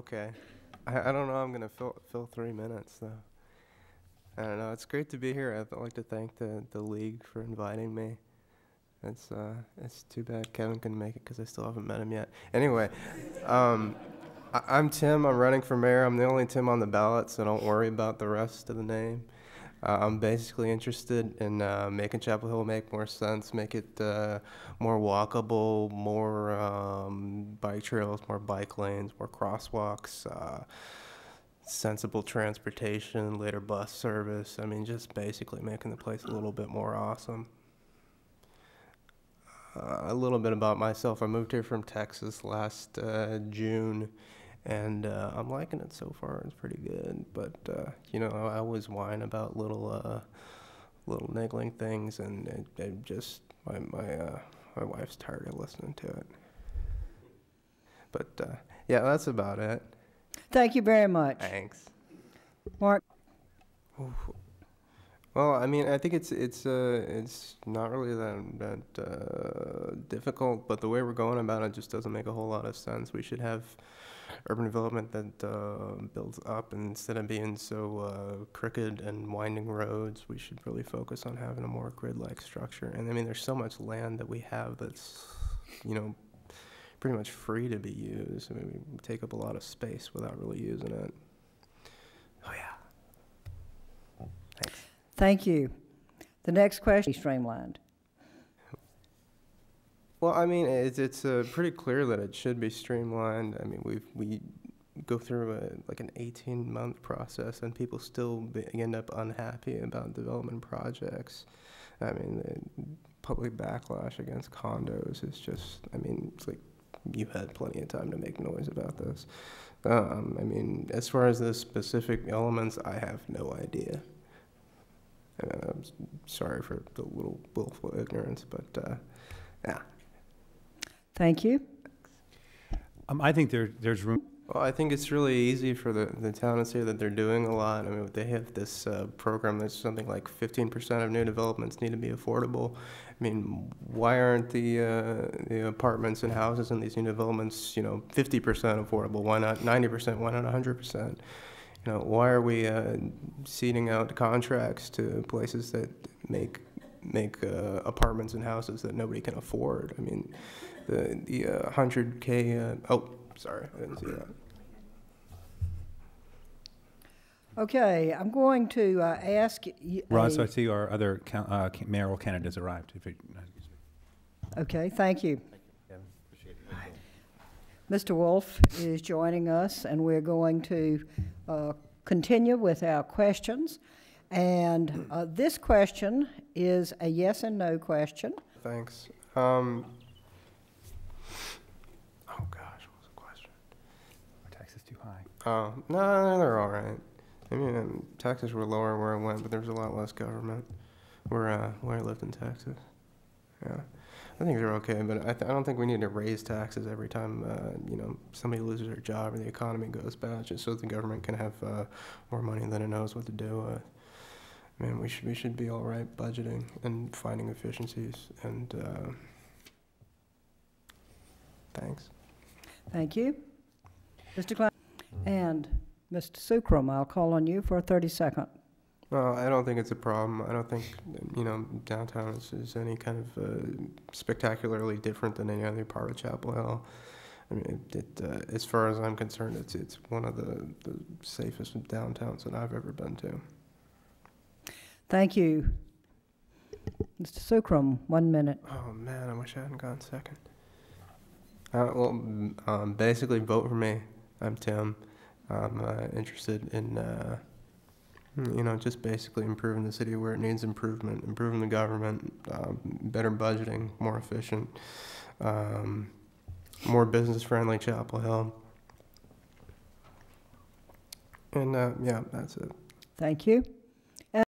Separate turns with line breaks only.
Okay. I don't know. I'm gonna fill 3 minutes though. I don't know. It's great to be here. I'd like to thank the league for inviting me. It's too bad Kevin couldn't make it because I still haven't met him yet. Anyway, I'm Tim. I'm running for mayor. I'm the only Tim on the ballot, so don't worry about the rest of the name. I'm basically interested in making Chapel Hill make more sense, make it more walkable, more bike trails, more bike lanes, more crosswalks, sensible transportation, later bus service. I mean, just basically making the place a little bit more awesome. A little bit about myself. I moved here from Texas last June, and I'm liking it so far. It's pretty good, but you know, I always whine about little niggling things, and it just my wife's tired of listening to it. But yeah, that's about it.
Thank you very much.
Thanks.
Mark?
Oof. Well, I mean, I think it's not really that difficult, but the way we're going about it just doesn't make a whole lot of sense. We should have urban development that builds up, and instead of being so crooked and winding roads, we should really focus on having a more grid-like structure. And I mean, there's so much land that we have that's, you know, pretty much free to be used. I mean, we take up a lot of space without really using it. Oh yeah. Thanks.
Thank you. The next question is streamlined.
Well, I mean, it's pretty clear that it should be streamlined. I mean, we go through like an 18-month process, and people still end up unhappy about development projects. I mean, the public backlash against condos is just, I mean, it's like you had plenty of time to make noise about this. I mean, as far as the specific elements, I have no idea. I'm sorry for the little willful ignorance, but yeah.
Thank you.
I think there's room.
Well, I think it's really easy for the town to say that they're doing a lot. I mean, they have this program that's something like 15% of new developments need to be affordable. I mean, why aren't the apartments and houses in these new developments, you know, 50% affordable? Why not 90%? Why not 100%? You know, why are we ceding out contracts to places that make apartments and houses that nobody can afford? I mean, the 100K. Oh, sorry, I didn't see that.
Okay, I'm going to ask.
Ron, so I see our other mayoral candidates arrived.
Okay, thank you.
Kevin. Appreciate it.
Mr. Wolf is joining us, and we're going to continue with our questions. And this question is a yes and no question.
Thanks. Oh gosh, what was the question?
Are taxes too high?
Oh, no, they're all right. I mean, taxes were lower where I went, but there's a lot less government where I lived in Texas. Yeah, I think they're okay, but I don't think we need to raise taxes every time you know, somebody loses their job or the economy goes bad, just so the government can have more money than it knows what to do with. I mean, we should be all right budgeting and finding efficiencies. And thanks.
Thank you. Mr. Klein. And Mr. Sookram, I'll call on you for a 30-second.
Well, I don't think it's a problem. I don't think, you know, downtown is any kind of spectacularly different than any other part of Chapel Hill. I mean, as far as I'm concerned, it's one of the safest downtowns that I've ever been to.
Thank you. Mr. Sookram, 1 minute.
Oh, man, I wish I hadn't gone second. Well, basically, vote for me. I'm Tim. I'm interested in, you know, just basically improving the city where it needs improvement, improving the government, better budgeting, more efficient, more business-friendly Chapel Hill. And, yeah, that's it.
Thank you.